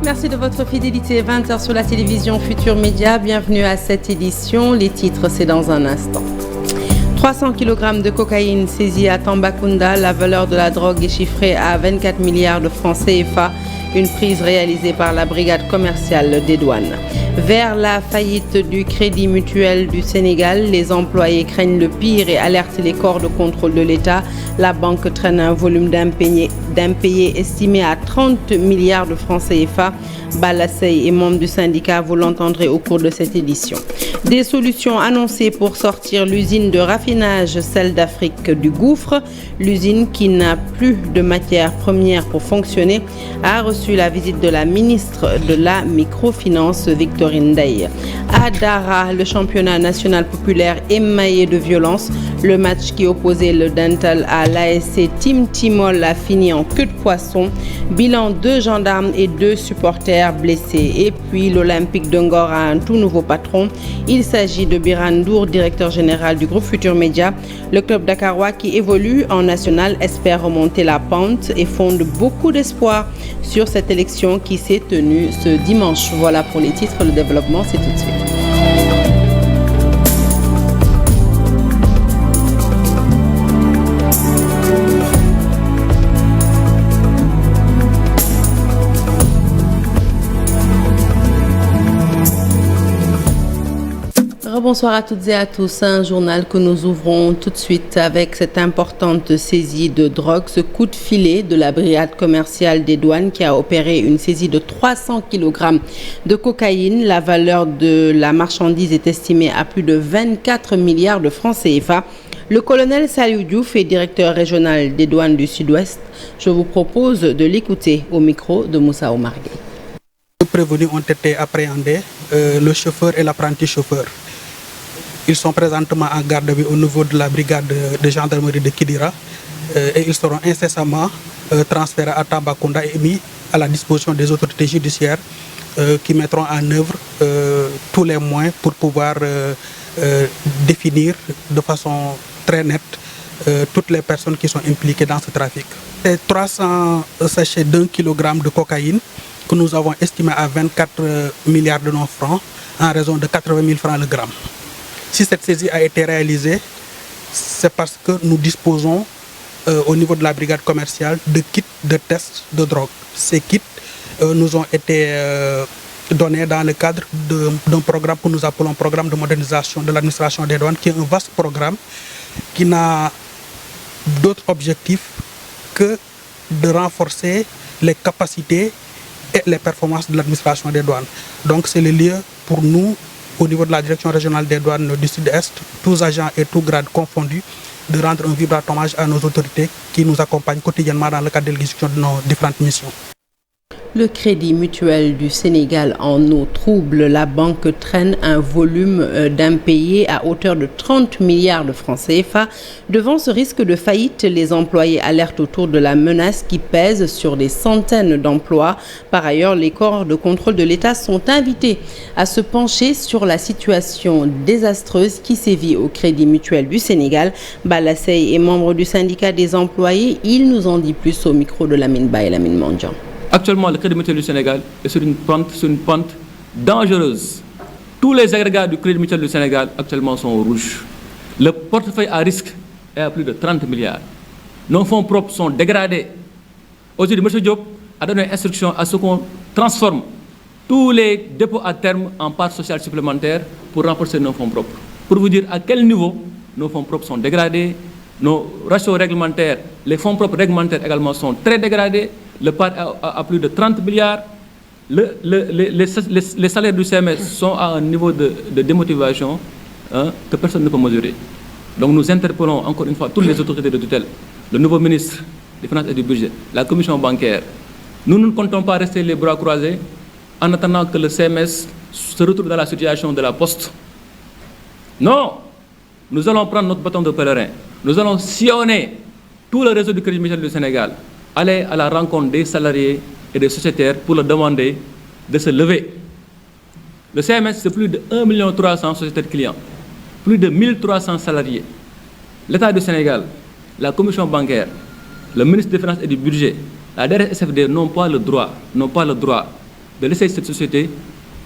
Merci de votre fidélité. 20h sur la télévision Futur Média. Bienvenue à cette édition. Les titres, c'est dans un instant. 300 kg de cocaïne saisie à Tambacounda. La valeur de la drogue est chiffrée à 24 milliards de francs CFA. Une prise réalisée par la brigade commerciale des douanes. Vers la faillite du Crédit Mutuel du Sénégal, les employés craignent le pire et alertent les corps de contrôle de l'État. La banque traîne un volume d'impayés estimé à 30 milliards de francs CFA. Balassey est membre du syndicat, vous l'entendrez au cours de cette édition. Des solutions annoncées pour sortir l'usine de raffinage, celle d'Afrique du Gouffre. L'usine qui n'a plus de matières premières pour fonctionner a reçu la visite de la ministre de la Microfinance, Victorine Day. À Dara, le championnat national populaire émaillé de violence. Le match qui opposait le Dental à l'ASC Team Timol a fini en queue de poisson. Bilan 2 gendarmes et 2 supporters blessés. Et puis l'Olympique de Ngor a un tout nouveau patron. Il s'agit de Biran Ndour, directeur général du groupe Futur Média. Le club dakarois qui évolue en national espère remonter la pente et fonde beaucoup d'espoir sur cette élection qui s'est tenue ce dimanche. Voilà pour les titres, le développement c'est tout de suite. Bonsoir à toutes et à tous. Un journal que nous ouvrons tout de suite avec cette importante saisie de drogue, ce coup de filet de la brigade commerciale des douanes qui a opéré une saisie de 300 kg de cocaïne. La valeur de la marchandise est estimée à plus de 24 milliards de francs CFA. Le colonel Saliou Diouf est directeur régional des douanes du Sud-Ouest. Je vous propose de l'écouter au micro de Moussa Omar Gueye. Les prévenus ont été appréhendés, le chauffeur et l'apprenti chauffeur. Ils sont présentement en garde à vue au niveau de la brigade de gendarmerie de Kidira et ils seront incessamment transférés à Tambacounda et mis à la disposition des autorités judiciaires qui mettront en œuvre tous les moyens pour pouvoir définir de façon très nette toutes les personnes qui sont impliquées dans ce trafic. C'est 300 sachets d'1 kg de cocaïne que nous avons estimé à 24 milliards de nos francs en raison de 80 000 francs le gramme. Si cette saisie a été réalisée, c'est parce que nous disposons au niveau de la brigade commerciale de kits de tests de drogue. Ces kits nous ont été donnés dans le cadre d'un programme que nous appelons programme de modernisation de l'administration des douanes, qui est un vaste programme qui n'a d'autre objectif que de renforcer les capacités et les performances de l'administration des douanes. Donc c'est le lieu pour nous, au niveau de la direction régionale des douanes du Sud-Est, tous agents et tous grades confondus, de rendre un vibrant hommage à nos autorités qui nous accompagnent quotidiennement dans le cadre de l'exécution de nos différentes missions. Le Crédit Mutuel du Sénégal en eau trouble. La banque traîne un volume d'impayés à hauteur de 30 milliards de francs CFA. Devant ce risque de faillite, les employés alertent autour de la menace qui pèse sur des centaines d'emplois. Par ailleurs, les corps de contrôle de l'État sont invités à se pencher sur la situation désastreuse qui sévit au Crédit Mutuel du Sénégal. Balassey est membre du syndicat des employés. Il nous en dit plus au micro de Lamine Ba et Lamine Mandian. Actuellement, le Crédit Mutuel du Sénégal est sur une pente dangereuse. Tous les agrégats du Crédit Mutuel du Sénégal actuellement sont au rouge. Le portefeuille à risque est à plus de 30 milliards. Nos fonds propres sont dégradés. Aujourd'hui, M. Diop a donné instruction à ce qu'on transforme tous les dépôts à terme en parts sociales supplémentaires pour renforcer nos fonds propres. Pour vous dire à quel niveau nos fonds propres sont dégradés, nos ratios réglementaires, les fonds propres réglementaires également sont très dégradés. Le part a plus de 30 milliards. Les salaires du CMS sont à un niveau de démotivation que personne ne peut mesurer. Donc nous interpellons encore une fois toutes les autorités de tutelle, le nouveau ministre des Finances et du Budget, la commission bancaire. Nous ne comptons pas rester les bras croisés en attendant que le CMS se retrouve dans la situation de la Poste. Non, nous allons prendre notre bâton de pèlerin. Nous allons sillonner tout le réseau du Crédit Mutuel du Sénégal, aller à la rencontre des salariés et des sociétaires pour leur demander de se lever. Le CMS, c'est plus de 1 300 000 sociétaires clients, plus de 1 300 salariés. L'État du Sénégal, la commission bancaire, le ministre des Finances et du Budget, la DRSFD n'ont pas le droit de laisser cette société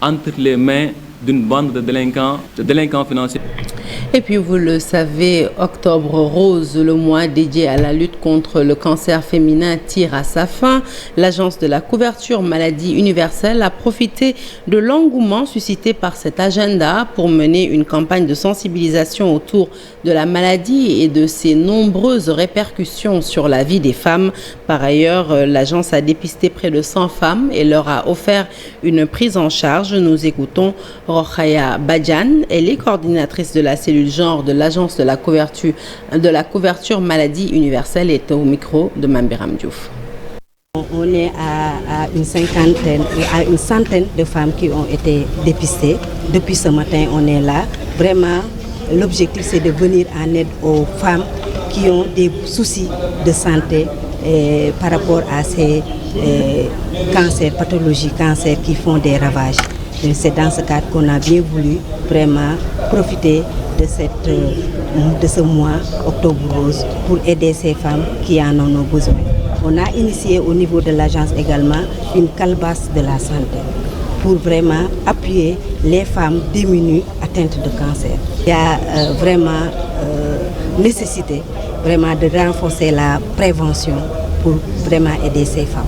entre les mains d'une bande de délinquants financiers. Et puis vous le savez, Octobre Rose, le mois dédié à la lutte contre le cancer féminin, tire à sa fin. L'Agence de la couverture maladie universelle a profité de l'engouement suscité par cet agenda pour mener une campagne de sensibilisation autour de la maladie et de ses nombreuses répercussions sur la vie des femmes. Par ailleurs, l'agence a dépisté près de 100 femmes et leur a offert une prise en charge. Nous écoutons Rokhaya Badian, elle est coordinatrice de la cellule genre de l'Agence de la couverture maladie universelle, est au micro de Mambiram Diouf. On est à une centaine de femmes qui ont été dépistées. Depuis ce matin, on est là. Vraiment, l'objectif, c'est de venir en aide aux femmes qui ont des soucis de santé par rapport à ces cancers, pathologies, cancers qui font des ravages. C'est dans ce cadre qu'on a bien voulu vraiment profiter de ce mois Octobre Rose pour aider ces femmes qui en ont besoin. On a initié au niveau de l'agence également une calebasse de la santé pour vraiment appuyer les femmes démunies atteintes de cancer. Il y a vraiment nécessité vraiment de renforcer la prévention pour vraiment aider ces femmes.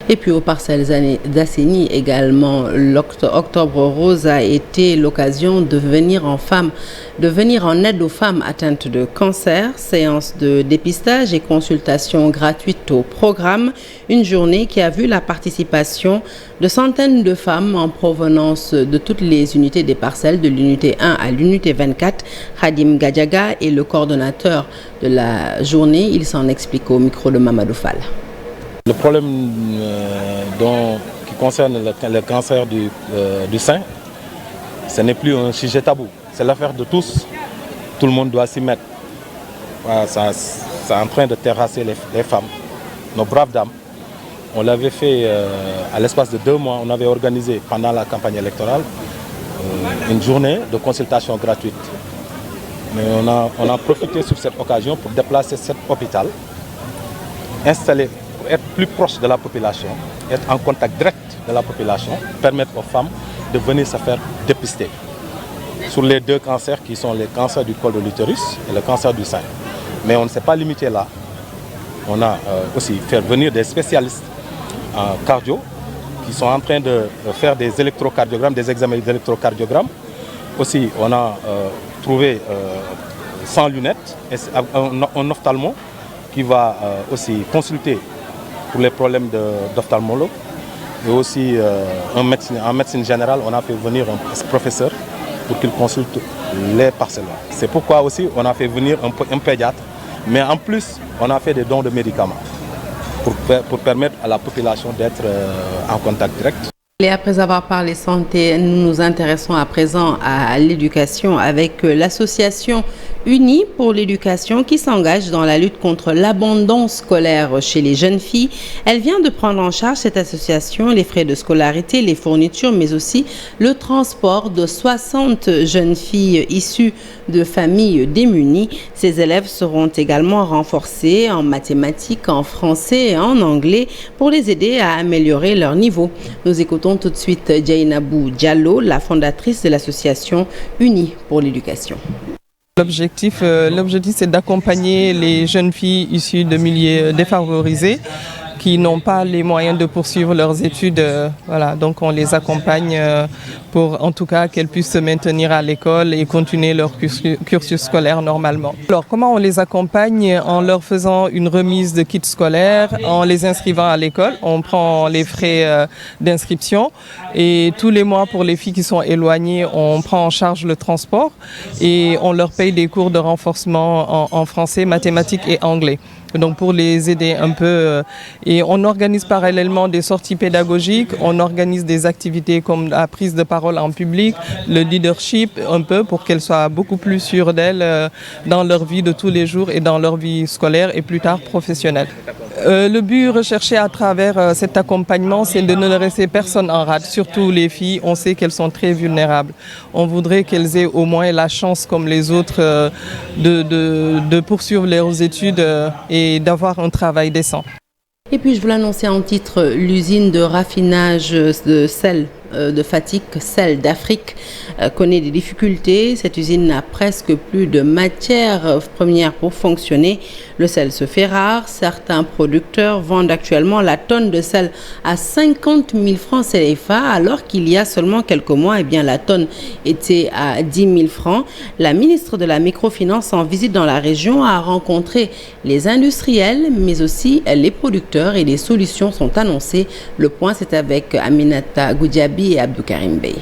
Et puis aux Parcelles d'Assainies également, l'Octobre Rose a été l'occasion de venir en aide aux femmes atteintes de cancer. Séance de dépistage et consultation gratuite au programme. Une journée qui a vu la participation de centaines de femmes en provenance de toutes les unités des parcelles, de l'unité 1 à l'unité 24. Khadim Gadjaga est le coordonnateur de la journée. Il s'en explique au micro de Mamadou Fall. Le problème qui concerne le cancer du sein, ce n'est plus un sujet tabou. C'est l'affaire de tous. Tout le monde doit s'y mettre. Voilà, c'est en train de terrasser les femmes, nos braves dames. On l'avait fait à l'espace de 2 mois. On avait organisé pendant la campagne électorale une journée de consultation gratuite. Mais on a profité sur cette occasion pour déplacer cet hôpital, installer, être plus proche de la population, être en contact direct de la population, permettre aux femmes de venir se faire dépister sur les 2 cancers qui sont les cancers du col de l'utérus et le cancer du sein. Mais on ne s'est pas limité là. On a aussi fait venir des spécialistes en cardio qui sont en train de faire des électrocardiogrammes, des examens d'électrocardiogramme. Aussi, on a trouvé 100 lunettes et un ophtalmo qui va aussi consulter pour les problèmes d'ophtalmologue. Et aussi en médecine générale, on a fait venir un professeur pour qu'il consulte les parcellois. C'est pourquoi aussi on a fait venir un pédiatre, mais en plus on a fait des dons de médicaments pour permettre à la population d'être en contact direct. Et après avoir parlé santé, nous nous intéressons à présent à l'éducation avec l'association Unie pour l'éducation qui s'engage dans la lutte contre l'abandon scolaire chez les jeunes filles. Elle vient de prendre en charge, cette association, les frais de scolarité, les fournitures, mais aussi le transport de 60 jeunes filles issues de familles démunies. Ces élèves seront également renforcés en mathématiques, en français et en anglais pour les aider à améliorer leur niveau. Nous écoutons tout de suite Djainabou Diallo, la fondatrice de l'association Unie pour l'éducation. L'objectif, c'est d'accompagner les jeunes filles issues de milieux défavorisés qui n'ont pas les moyens de poursuivre leurs études. Voilà, donc on les accompagne pour en tout cas qu'elles puissent se maintenir à l'école et continuer leur cursus scolaire normalement. Alors comment on les accompagne? En leur faisant une remise de kits scolaires, en les inscrivant à l'école. On prend les frais d'inscription et tous les mois pour les filles qui sont éloignées, on prend en charge le transport et on leur paye des cours de renforcement en français, mathématiques et anglais. Donc pour les aider un peu. Et on organise parallèlement des sorties pédagogiques, on organise des activités comme la prise de parole en public, le leadership un peu pour qu'elles soient beaucoup plus sûres d'elles dans leur vie de tous les jours et dans leur vie scolaire et plus tard professionnelle. Le but recherché à travers cet accompagnement, c'est de ne laisser personne en rade, surtout les filles. On sait qu'elles sont très vulnérables. On voudrait qu'elles aient au moins la chance, comme les autres, de poursuivre leurs études et d'avoir un travail décent. Et puis je vous l'annonçais en titre, l'usine de raffinage de sel de Fatick, Sel d'Afrique, connaît des difficultés. Cette usine n'a presque plus de matières premières pour fonctionner. Le sel se fait rare. Certains producteurs vendent actuellement la tonne de sel à 50 000 francs CFA, alors qu'il y a seulement quelques mois, la tonne était à 10 000 francs. La ministre de la Microfinance, en visite dans la région, a rencontré les industriels, mais aussi les producteurs, et des solutions sont annoncées. Le point, c'est avec Aminata Goudiaby et Abdou Karim Bey.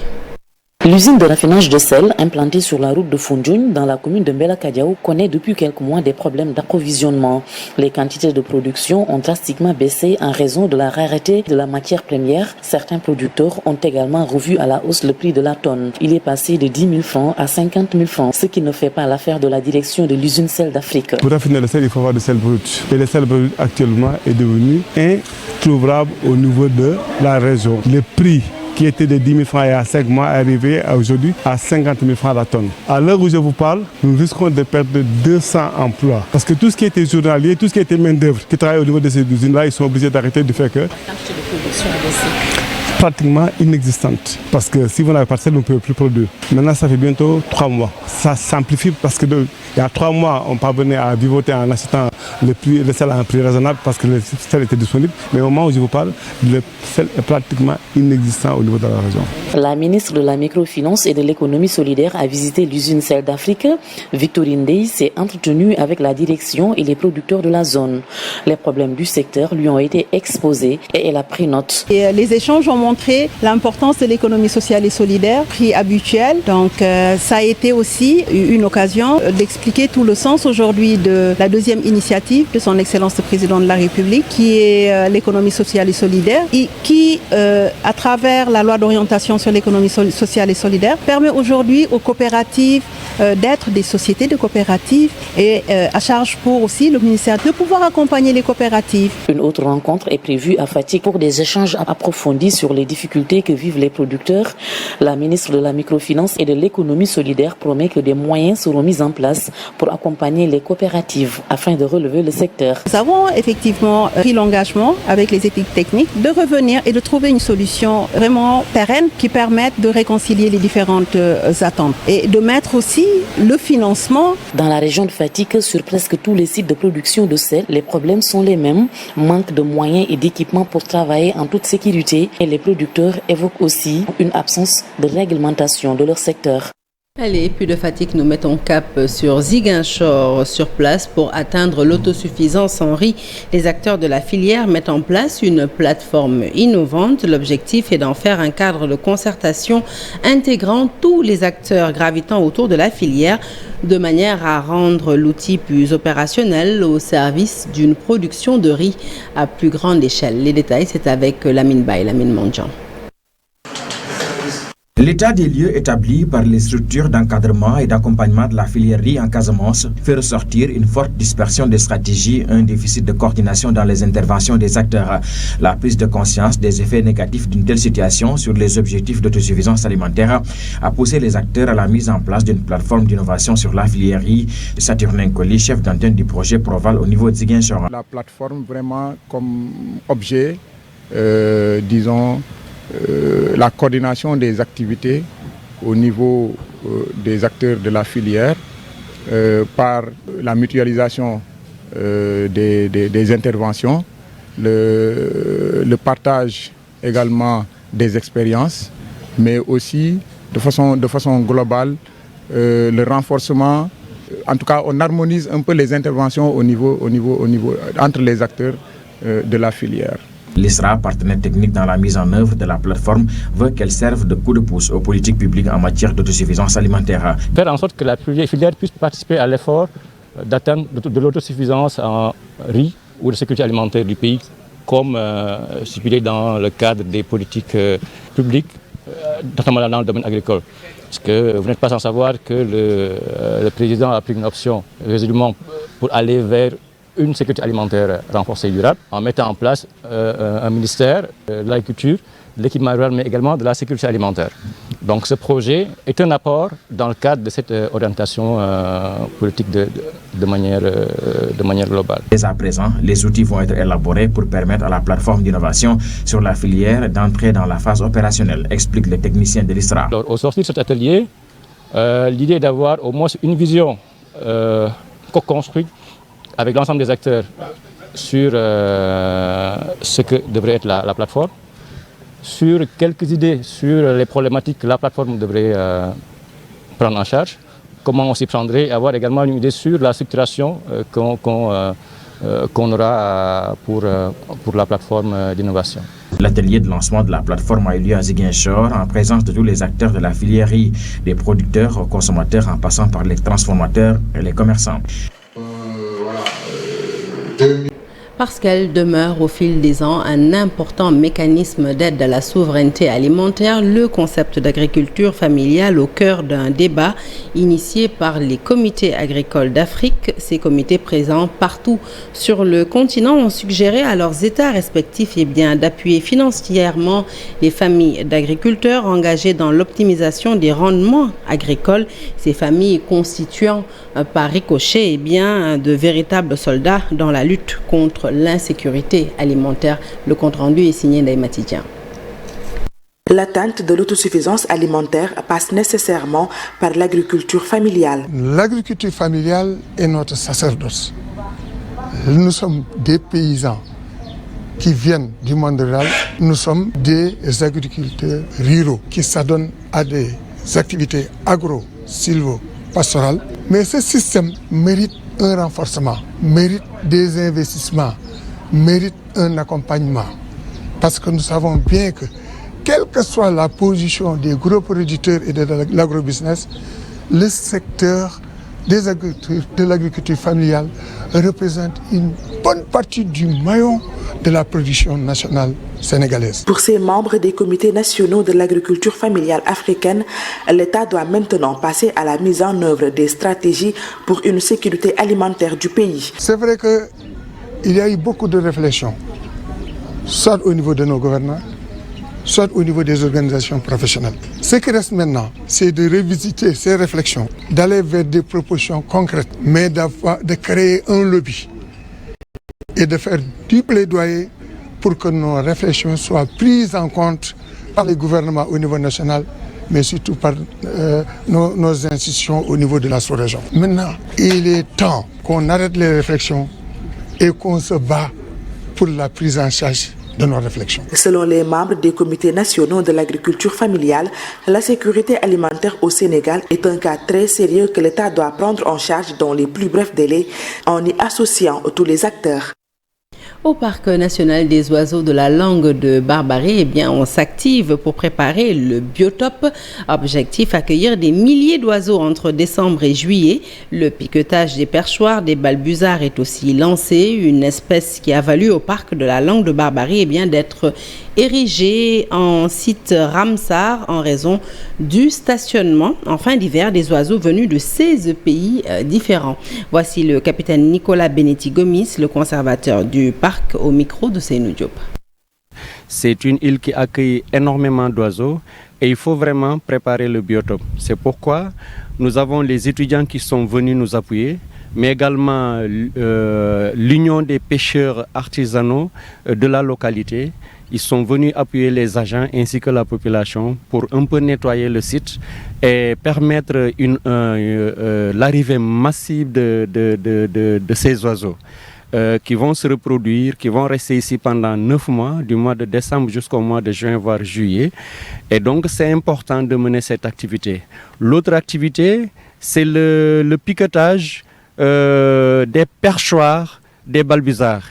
L'usine de raffinage de sel, implantée sur la route de Foundiougne, dans la commune de Mbella-Kadiaou, connaît depuis quelques mois des problèmes d'approvisionnement. Les quantités de production ont drastiquement baissé en raison de la rareté de la matière première. Certains producteurs ont également revu à la hausse le prix de la tonne. Il est passé de 10 000 francs à 50 000 francs, ce qui ne fait pas l'affaire de la direction de l'usine Sel d'Afrique. Pour raffiner le sel, il faut avoir du sel brut. Et le sel brut actuellement est devenu introuvable au niveau de la région. Le prix qui était de 10 000 francs il y a 5 mois, est arrivé aujourd'hui à 50 000 francs la tonne. À l'heure où je vous parle, nous risquons de perdre 200 emplois. Parce que tout ce qui était journalier, tout ce qui était main-d'œuvre, qui travaille au niveau de ces usines-là, ils sont obligés d'arrêter du fait que la quantité de production a baissé. Pratiquement inexistante. Parce que si vous n'avez pas de sel, vous ne pouvez plus produire. Maintenant, ça fait bientôt 3 mois. Ça s'amplifie parce que il y a 3 mois, on parvenait à vivoter en achetant le sel à un prix raisonnable parce que le sel était disponible. Mais au moment où je vous parle, le sel est pratiquement inexistant au niveau de la région. La ministre de la Microfinance et de l'économie solidaire a visité l'usine Sel d'Afrique. Victorine Dey s'est entretenue avec la direction et les producteurs de la zone. Les problèmes du secteur lui ont été exposés et elle a pris note. Et les échanges ont montré l'importance de l'économie sociale et solidaire, prix habituel. Donc ça a été aussi une occasion d'expliquer tout le sens aujourd'hui de la deuxième initiative de son Excellence le Président de la République, qui est l'économie sociale et solidaire, et qui, à travers la loi d'orientation sur l'économie sociale et solidaire, permet aujourd'hui aux coopératives d'être des sociétés de coopératives et à charge pour aussi le ministère de pouvoir accompagner les coopératives. Une autre rencontre est prévue à Fatick pour des échanges approfondis sur les difficultés que vivent les producteurs. La ministre de la Microfinance et de l'économie solidaire promet que des moyens seront mis en place pour accompagner les coopératives afin de relever le secteur. Nous avons effectivement pris l'engagement avec les équipes techniques de revenir et de trouver une solution vraiment pérenne qui permette de réconcilier les différentes attentes et de mettre aussi le financement. Dans la région de Fatick, sur presque tous les sites de production de sel, les problèmes sont les mêmes. Manque de moyens et d'équipements pour travailler en toute sécurité, et les producteurs évoquent aussi une absence de réglementation de leur secteur. Allez, puis de Fatick, nous mettons cap sur Ziguinchor, sur place pour atteindre l'autosuffisance en riz. Les acteurs de la filière mettent en place une plateforme innovante. L'objectif est d'en faire un cadre de concertation intégrant tous les acteurs gravitant autour de la filière, de manière à rendre l'outil plus opérationnel au service d'une production de riz à plus grande échelle. Les détails, c'est avec Lamine Baye, Lamine Mondjan. L'état des lieux établi par les structures d'encadrement et d'accompagnement de la filière riz en Casamance fait ressortir une forte dispersion des stratégies, un déficit de coordination dans les interventions des acteurs. La prise de conscience des effets négatifs d'une telle situation sur les objectifs d'autosuffisance alimentaire a poussé les acteurs à la mise en place d'une plateforme d'innovation sur la filière riz. Saturnin Colli, chef d'antenne du projet Proval au niveau de Ziguinchor. La plateforme vraiment comme objet, la coordination des activités au niveau des acteurs de la filière par la mutualisation des interventions, le partage également des expériences, mais aussi de façon globale le renforcement. En tout cas, on harmonise un peu les interventions au niveau entre les acteurs de la filière. L'ISRA, partenaire technique dans la mise en œuvre de la plateforme, veut qu'elle serve de coup de pouce aux politiques publiques en matière d'autosuffisance alimentaire. Faire en sorte que la filière puisse participer à l'effort d'atteindre de l'autosuffisance en riz ou de sécurité alimentaire du pays, comme stipulé dans le cadre des politiques publiques, notamment dans le domaine agricole. Parce que vous n'êtes pas sans savoir que le président a pris une option résolument pour aller vers une sécurité alimentaire renforcée et durable, en mettant en place un ministère de l'agriculture, de l'équipement rural, mais également de la sécurité alimentaire. Donc ce projet est un apport dans le cadre de cette orientation politique de manière globale. Dès à présent, les outils vont être élaborés pour permettre à la plateforme d'innovation sur la filière d'entrer dans la phase opérationnelle, explique le technicien de l'ISRA. Alors, au sortir de cet atelier, l'idée est d'avoir au moins une vision co-construite avec l'ensemble des acteurs sur ce que devrait être la plateforme, sur quelques idées sur les problématiques que la plateforme devrait prendre en charge, comment on s'y prendrait, et avoir également une idée sur la structuration qu'on aura pour la plateforme d'innovation. L'atelier de lancement de la plateforme a eu lieu à Ziguinchor en présence de tous les acteurs de la filière riz, des producteurs aux consommateurs en passant par les transformateurs et les commerçants. Parce qu'elle demeure au fil des ans un important mécanisme d'aide à la souveraineté alimentaire, le concept d'agriculture familiale au cœur d'un débat initié par les comités agricoles d'Afrique. Ces comités présents partout sur le continent ont suggéré à leurs États respectifs d'appuyer financièrement les familles d'agriculteurs engagées dans l'optimisation des rendements agricoles. Ces familles constituant par ricochet de véritables soldats dans la lutte contre l'insécurité alimentaire. Le compte-rendu est signé d'Aïmatidien. L'atteinte de l'autosuffisance alimentaire passe nécessairement par l'agriculture familiale. L'agriculture familiale est notre sacerdoce. Nous sommes des paysans qui viennent du monde rural. Nous sommes des agriculteurs ruraux qui s'adonnent à des activités agro-silvo-pastorales. Mais ce système mérite un renforcement, mérite des investissements, mérite un accompagnement. Parce que nous savons bien que, quelle que soit la position des gros producteurs et de l'agrobusiness, le secteur de l'agriculture familiale représente une bonne partie du maillon de la production nationale sénégalaise. Pour ces membres des comités nationaux de l'agriculture familiale africaine, l'État doit maintenant passer à la mise en œuvre des stratégies pour une sécurité alimentaire du pays. C'est vrai qu'il y a eu beaucoup de réflexions, soit au niveau de nos gouvernants, soit au niveau des organisations professionnelles. Ce qui reste maintenant, c'est de revisiter ces réflexions, d'aller vers des propositions concrètes, mais de créer un lobby et de faire du plaidoyer pour que nos réflexions soient prises en compte par les gouvernements au niveau national, mais surtout par nos institutions au niveau de la sous-région. Maintenant, il est temps qu'on arrête les réflexions et qu'on se bat pour la prise en charge de nos réflexions. Selon les membres des comités nationaux de l'agriculture familiale, la sécurité alimentaire au Sénégal est un cas très sérieux que l'État doit prendre en charge dans les plus brefs délais en y associant tous les acteurs. Au Parc national des oiseaux de la langue de Barbarie, on s'active pour préparer le biotope. Objectif, accueillir des milliers d'oiseaux entre décembre et juillet. Le piquetage des perchoirs, des balbuzards est aussi lancé. Une espèce qui a valu au Parc de la langue de Barbarie d'être érigée en site Ramsar en raison du stationnement en fin d'hiver des oiseaux venus de 16 pays différents. Voici le capitaine Nicolas Benetti Gomis, le conservateur du parc, au micro de Seynou Diop. C'est une île qui accueille énormément d'oiseaux et il faut vraiment préparer le biotope. C'est pourquoi nous avons les étudiants qui sont venus nous appuyer, mais également l'Union des pêcheurs artisanaux de la localité. Ils sont venus appuyer les agents ainsi que la population pour un peu nettoyer le site et permettre l'arrivée massive de ces oiseaux qui vont se reproduire, qui vont rester ici pendant 9 mois, du mois de décembre jusqu'au mois de juin, voire juillet. Et donc c'est important de mener cette activité. L'autre activité, c'est le piquetage des perchoirs, des balbuzards.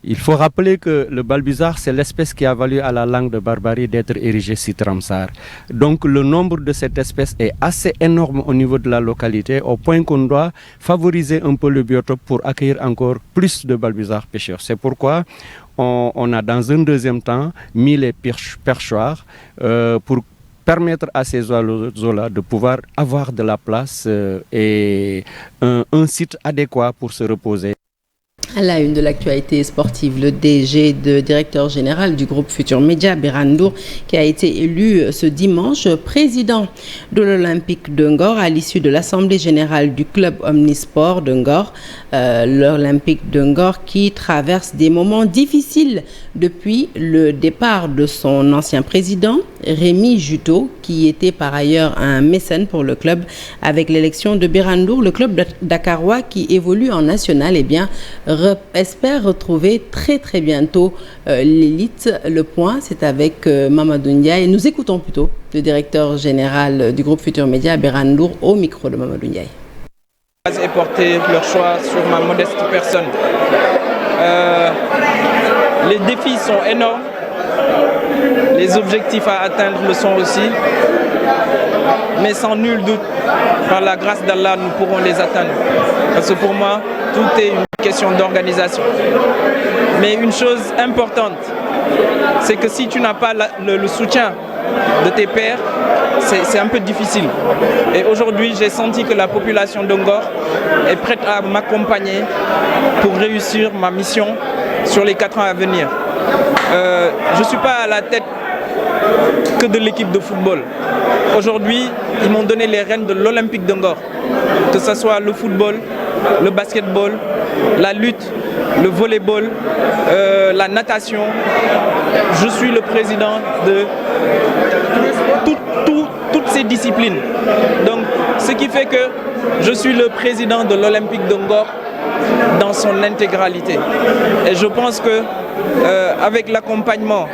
Il faut rappeler que le balbuzard, c'est l'espèce qui a valu à la langue de Barbarie d'être érigée site Ramsar. Donc le nombre de cette espèce est assez énorme au niveau de la localité, au point qu'on doit favoriser un peu le biotope pour accueillir encore plus de balbuzards pêcheurs. C'est pourquoi on a dans un deuxième temps mis les perchoirs pour permettre à ces oiseaux-là de pouvoir avoir de la place et un site adéquat pour se reposer. À la une de l'actualité sportive, le DG, directeur général du groupe Futur Média, Birane Ndour, qui a été élu ce dimanche président de l'Olympique de Ngor à l'issue de l'Assemblée générale du club Omnisport de Ngor. L'Olympique de Ngor qui traverse des moments difficiles depuis le départ de son ancien président, Rémi Juteau, qui était par ailleurs un mécène pour le club. Avec l'élection de Birane Ndour, le club dakarois qui évolue en national, espère retrouver très bientôt l'élite. Le point, c'est avec Mamadou Ndiaye. Nous écoutons plutôt le directeur général du groupe Futur Média, Birane Ndour, au micro de Mamadou Ndiaye. Et porter leur choix sur ma modeste personne. Les défis sont énormes, les objectifs à atteindre le sont aussi, mais sans nul doute, par la grâce d'Allah, nous pourrons les atteindre. Parce que pour moi, tout est une question d'organisation. Mais une chose importante, c'est que si tu n'as pas le soutien de tes pairs, c'est un peu difficile. Et aujourd'hui, j'ai senti que la population de Ngor est prête à m'accompagner pour réussir ma mission sur les 4 ans à venir. Je ne suis pas à la tête que de l'équipe de football. Aujourd'hui, ils m'ont donné les rênes de l'Olympique de Ngor. Que ce soit le football, le basketball, la lutte, le volleyball, la natation. Je suis le président de toutes ces disciplines. Donc, ce qui fait que je suis le président de l'Olympique de Ngor dans son intégralité. Et je pense que avec l'accompagnement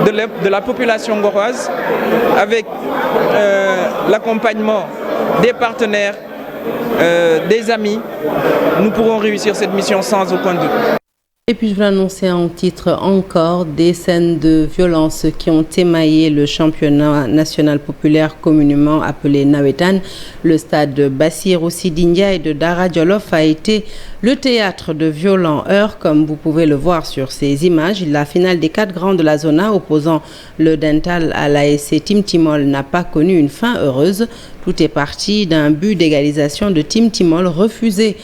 de la population ngoroise, avec l'accompagnement des partenaires, des amis, nous pourrons réussir cette mission sans aucun doute. Et puis je vais annoncer en titre encore des scènes de violence qui ont émaillé le championnat national populaire communément appelé Nawetan. Le stade Bassirou Sidi Ndiaye de Dara Djolof a été le théâtre de violents heurts, comme vous pouvez le voir sur ces images. La finale des 4 grands de la zona opposant le Dental à l'ASC Timtimol n'a pas connu une fin heureuse. Tout est parti d'un but d'égalisation de Timtimol refusé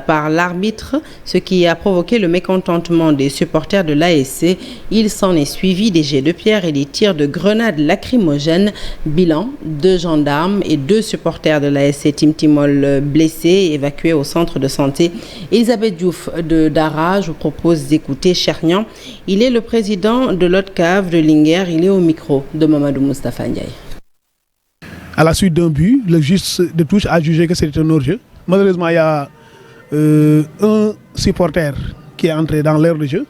par l'arbitre, ce qui a provoqué le mécontentement des supporters de l'ASC. Il s'en est suivi des jets de pierre et des tirs de grenades lacrymogènes. Bilan, 2 gendarmes et 2 supporters de l'ASC Timtimol blessés, évacués au centre de santé Elisabeth Diouf de Dara. Je vous propose d'écouter Chernian. Il est le président de l'ODCAV de Linguère. Il est au micro de Mamadou Moustapha Ndiaye. À la suite d'un but, le juge de touche a jugé que c'était un hors-jeu. Malheureusement, il y a un supporter qui est entré dans l'aire de jeu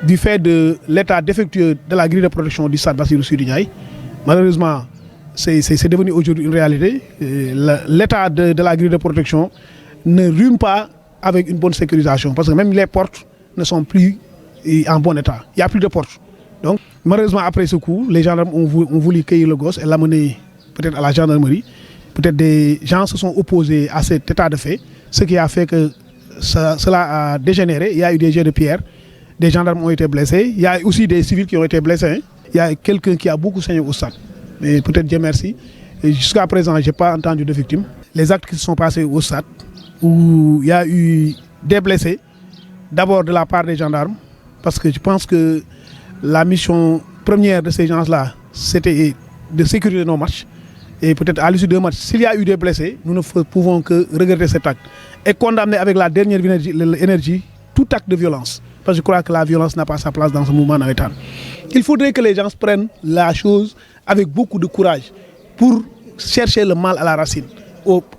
du fait de l'état défectueux de la grille de protection du stade Bassirou Sidi Ndiaye. Malheureusement, c'est devenu aujourd'hui une réalité. L'état de la grille de protection ne rime pas avec une bonne sécurisation parce que même les portes ne sont plus en bon état. Il n'y a plus de portes. Donc, malheureusement, après ce coup, les gendarmes ont voulu cueillir le gosse et l'amener peut-être à la gendarmerie. Peut-être des gens se sont opposés à cet état de fait, ce qui a fait que cela a dégénéré. Il y a eu des jets de pierre, des gendarmes ont été blessés, il y a aussi des civils qui ont été blessés. Il y a quelqu'un qui a beaucoup saigné au stade. Mais peut-être Dieu merci. Jusqu'à présent, je n'ai pas entendu de victimes. Les actes qui se sont passés au stade, où il y a eu des blessés, d'abord de la part des gendarmes, parce que je pense que la mission première de ces gens-là, c'était de sécuriser nos matchs. Et peut-être à l'issue d'un match, s'il y a eu des blessés, nous ne pouvons que regretter cet acte et condamner avec la dernière énergie tout acte de violence. Parce que je crois que la violence n'a pas sa place dans ce mouvement navétane. Il faudrait que les gens prennent la chose avec beaucoup de courage pour chercher le mal à la racine.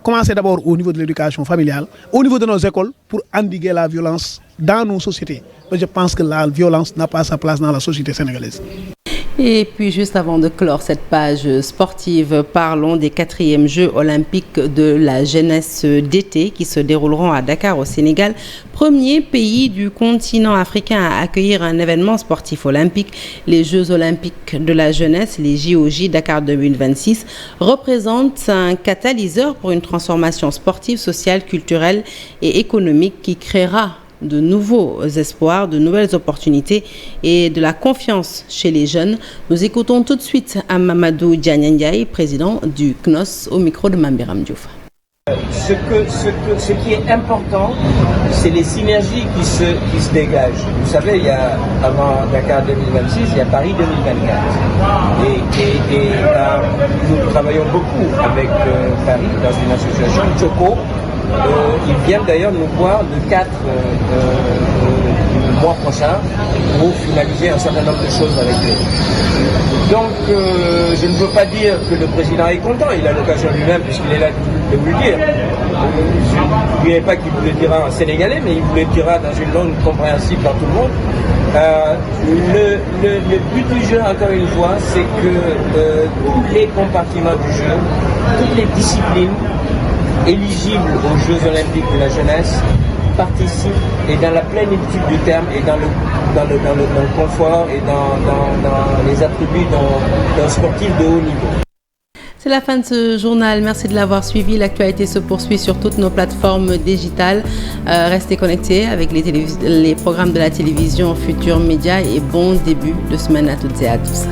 Commencer d'abord au niveau de l'éducation familiale, au niveau de nos écoles, pour endiguer la violence dans nos sociétés. Je pense que la violence n'a pas sa place dans la société sénégalaise. Et puis juste avant de clore cette page sportive, parlons des 4e Jeux olympiques de la jeunesse d'été qui se dérouleront à Dakar au Sénégal. Premier pays du continent africain à accueillir un événement sportif olympique. Les Jeux olympiques de la jeunesse, les JOJ Dakar 2026, représentent un catalyseur pour une transformation sportive, sociale, culturelle et économique qui créera de nouveaux espoirs, de nouvelles opportunités et de la confiance chez les jeunes. Nous écoutons tout de suite Mamadou Diagne Ndiaye, président du CNOS, au micro de Mambiram Diouf. Ce qui est important, c'est les synergies qui se dégagent. Vous savez, avant Dakar 2026, il y a Paris 2024. Et nous travaillons beaucoup avec Paris dans une association, Choco. Ils viennent d'ailleurs nous voir le 4 du mois prochain pour finaliser un certain nombre de choses avec eux. Donc, je ne veux pas dire que le président est content, il a l'occasion lui-même, puisqu'il est là, de vous le dire. Je ne dirais pas qu'il vous le dira en sénégalais, mais il vous le dira dans une langue compréhensible par tout le monde. Le but du jeu, encore une fois, c'est que tous les compartiments du jeu, toutes les disciplines éligibles aux Jeux Olympiques de la jeunesse participent, et dans la plénitude du terme, et dans le confort et dans les attributs d'un sportif de haut niveau. C'est la fin de ce journal. Merci de l'avoir suivi. L'actualité se poursuit sur toutes nos plateformes digitales. Restez connectés avec les programmes de la télévision Futur Média et bon début de semaine à toutes et à tous.